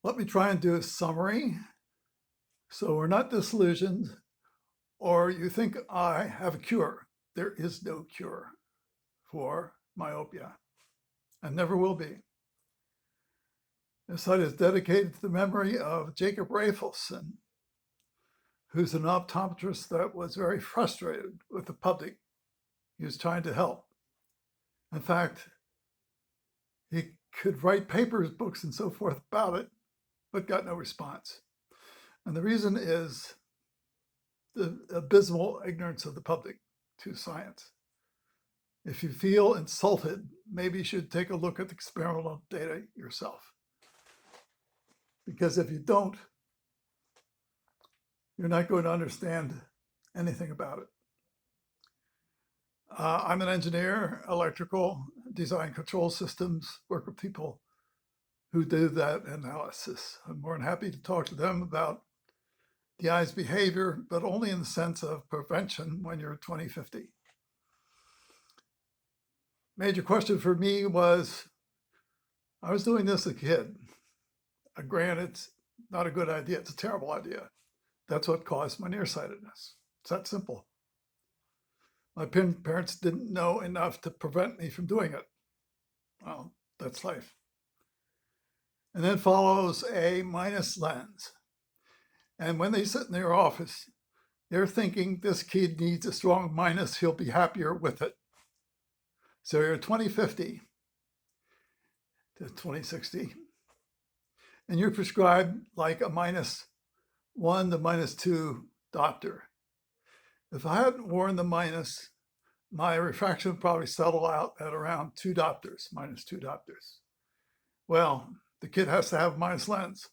Let me try and do a summary so we're not disillusioned or you think I have a cure. There is no cure for myopia and never will be. This site is dedicated to the memory of Jacob Raphaelson, who's an optometrist that was very frustrated with the public he was trying to help. In fact, he could write papers, books, and so forth about it, but got no response. And the reason is the abysmal ignorance of the public to science. If you feel insulted, maybe you should take a look at the experimental data yourself. Because if you don't, you're not going to understand anything about it. I'm an engineer, electrical, design control systems, work with people who do that analysis. I'm more than happy to talk to them about the eye's behavior, but only in the sense of prevention when you're 20/50. Major question for me was, I was doing this as a kid. Granted, it's not a good idea. It's a terrible idea. That's what caused my nearsightedness. It's that simple. My parents didn't know enough to prevent me from doing it. Well, that's life. And then follows a minus lens. And when they sit in their office, they're thinking this kid needs a strong minus, he'll be happier with it. So you're 20/50 to 20/60, and you're prescribed like a -1 to -2 doctor. If I hadn't worn the minus, my refraction would probably settle out at around -2 doctors. Well, the kid has to have a minus lens.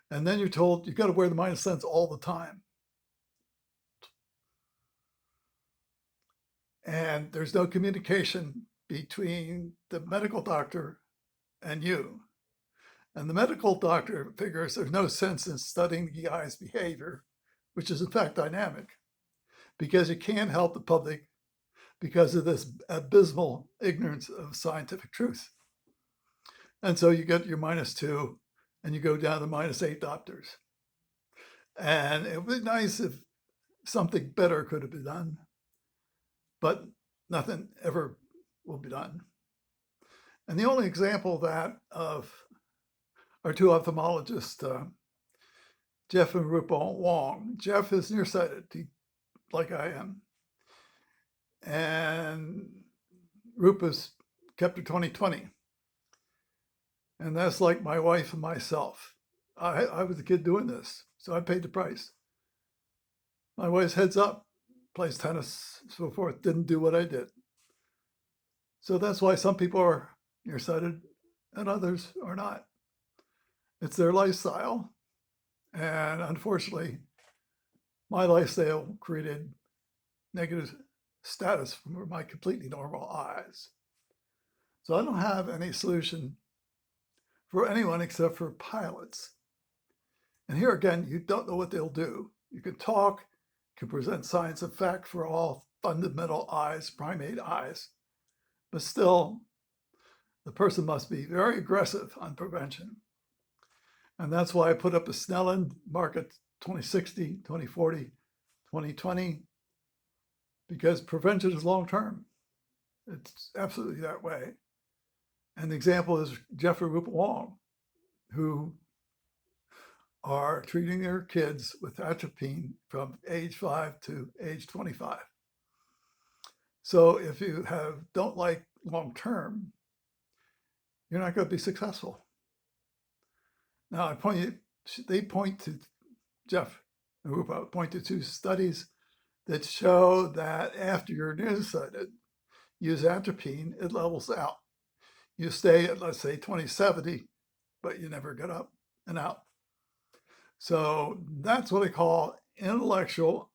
And then you're told you've got to wear the minus lens all the time. And there's no communication between the medical doctor and you. And the medical doctor figures there's no sense in studying the eye's behavior, which is in fact dynamic, because you can't help the public because of this abysmal ignorance of scientific truth. And so you get your -2 and you go down to -8 doctors. And it would be nice if something better could have been done, but nothing ever will be done. And the only example of that of our two ophthalmologists, Jeff and Rupa Wong. Jeff is nearsighted, like I am. And Rupa's kept her 20/20. And that's like my wife and myself. I was the kid doing this, so I paid the price. My wife's heads up, plays tennis, so forth, didn't do what I did. So that's why some people are nearsighted and others are not. It's their lifestyle. And unfortunately, my lifestyle created negative status for my completely normal eyes. So I don't have any solution for anyone except for pilots. And here again, you don't know what they'll do. You can talk, you can present science and fact for all fundamental eyes, primate eyes, but still, the person must be very aggressive on prevention. And that's why I put up a Snellen market 2060, 2040, 2020, because prevention is long-term. It's absolutely that way. And the example is Jeff and Rupa Wong, who are treating their kids with atropine from age 5 to age 25. So if you don't like long-term, you're not going to be successful. Now, they point to, Jeff and Rupa point to 2 studies that show that after you're nearsighted, use atropine, it levels out. You stay at, let's say, 20/70, but you never get up and out. So that's what I call intellectual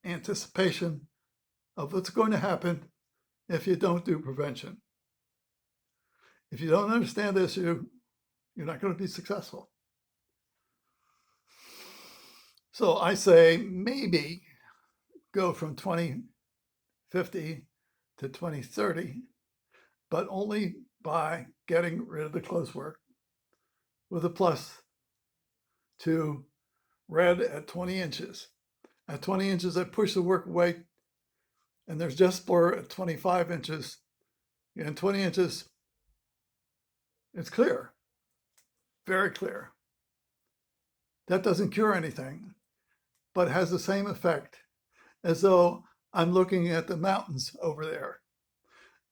anticipation of what's going to happen if you don't do prevention. If you don't understand the issue, you're not going to be successful. So I say maybe go from 20/50 to 20/30, but only by getting rid of the close work, with a plus to red at 20 inches. At 20 inches, I push the work away, and there's just blur at 25 inches. And 20 inches, it's clear, very clear. That doesn't cure anything, but has the same effect as though I'm looking at the mountains over there.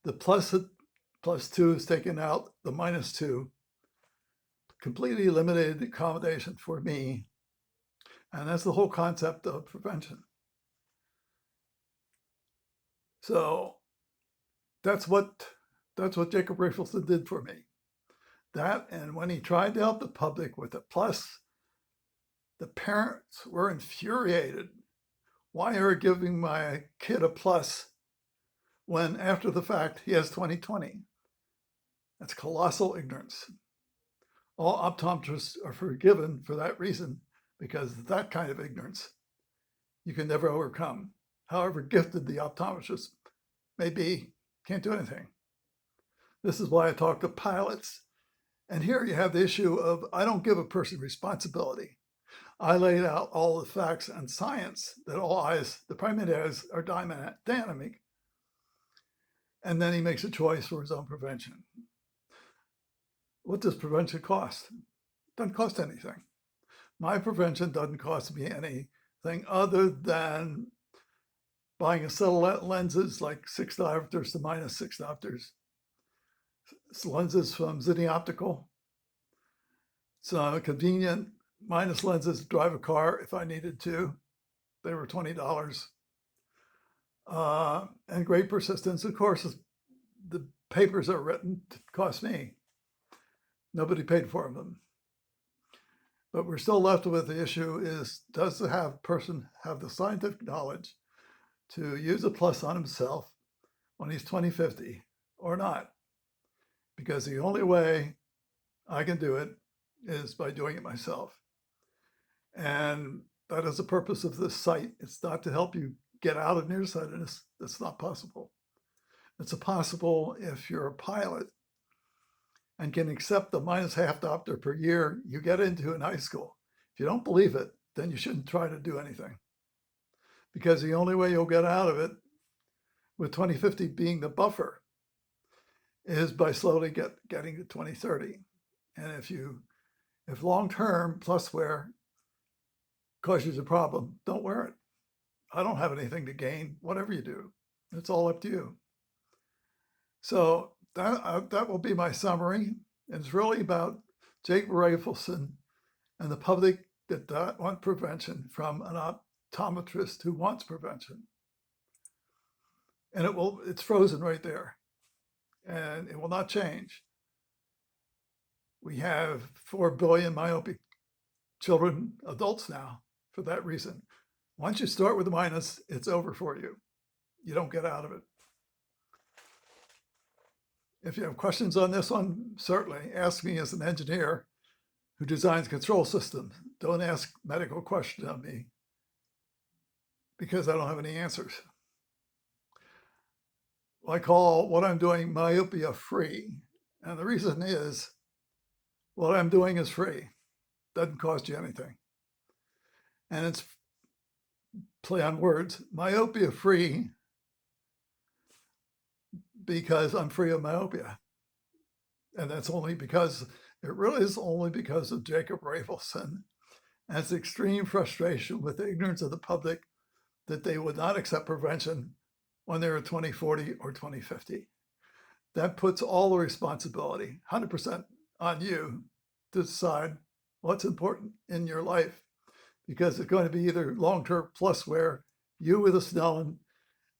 The plus 2 is taken out, the minus 2 completely eliminated the accommodation for me. And that's the whole concept of prevention. So that's what Jacob Raphaelson did for me. That, and when he tried to help the public with a plus, the parents were infuriated. Why are you giving my kid a plus when after the fact he has 20/20? That's colossal ignorance. All optometrists are forgiven for that reason, because that kind of ignorance you can never overcome. However gifted the optometrist may be, can't do anything. This is why I talk to pilots. And here you have the issue of, I don't give a person responsibility. I laid out all the facts and science that all eyes, the primate eyes, are dynamic. And then he makes a choice for his own prevention. What does prevention cost? It doesn't cost anything. My prevention doesn't cost me anything other than buying a set of lenses like 6 diopters to minus 6 diopters. It's lenses from Zinni Optical. It's convenient minus lenses to drive a car if I needed to. They were $20. And great persistence. Of course, the papers are written cost me. Nobody paid for them. But we're still left with the issue is, does the person have the scientific knowledge to use a plus on himself when he's 20/50 or not? Because the only way I can do it is by doing it myself. And that is the purpose of this site. It's not to help you get out of nearsightedness. That's not possible. It's possible if you're a pilot and can accept the minus ½ diopter per year you get into in high school. If you don't believe it, then you shouldn't try to do anything. Because the only way you'll get out of it, with 20/50 being the buffer, is by slowly getting to 20/30. And if long-term plus wear causes you a problem, don't wear it. I don't have anything to gain, whatever you do. It's all up to you. So that will be my summary. And it's really about Jacob Raphaelson and the public that don't want prevention from an optometrist who wants prevention. And it's frozen right there. And it will not change. We have 4 billion myopic children, adults now, for that reason. Once you start with a minus, it's over for you. You don't get out of it. If you have questions on this one, certainly ask me as an engineer who designs control systems. Don't ask medical questions of me, because I don't have any answers. I call what I'm doing myopia free. And the reason is, what I'm doing is free. Doesn't cost you anything. And it's play on words, myopia free, because I'm free of myopia. And that's only because, it really is only because of Jacob Raphaelson and his extreme frustration with the ignorance of the public that they would not accept prevention when they were 20/40 or 20/50. That puts all the responsibility, 100%, on you to decide what's important in your life, because it's going to be either long-term plus where you with a Snellen,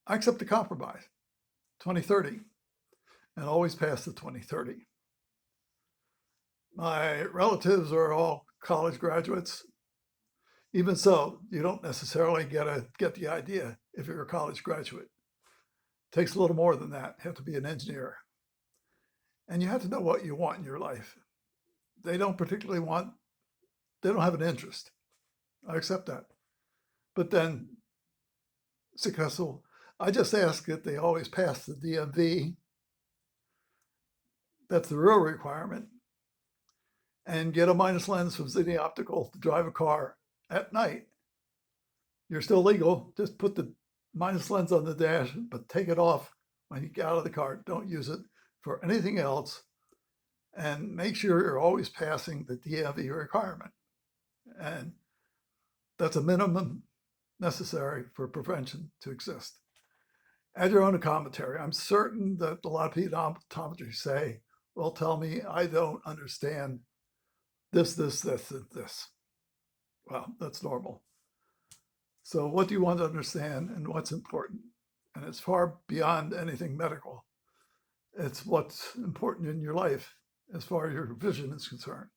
I accept the compromise, 20/30, and always past the 20/30. My relatives are all college graduates. Even so, you don't necessarily get the idea if you're a college graduate. It takes a little more than that. You have to be an engineer. And you have to know what you want in your life. They don't have an interest. I accept that. But then, successful, I just ask that they always pass the DMV. That's the real requirement. and get a minus lens from Zinni Optical to drive a car at night. You're still legal. Just put the minus lens on the dash, but take it off when you get out of the car. Don't use it for anything else. And make sure you're always passing the DMV requirement. And that's a minimum necessary for prevention to exist. Add your own commentary. I'm certain that a lot of optometrists say, well, tell me I don't understand this. Well, that's normal. So what do you want to understand and what's important? And it's far beyond anything medical. It's what's important in your life as far as your vision is concerned.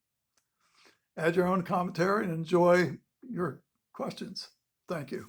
Add your own commentary and enjoy your questions. Thank you.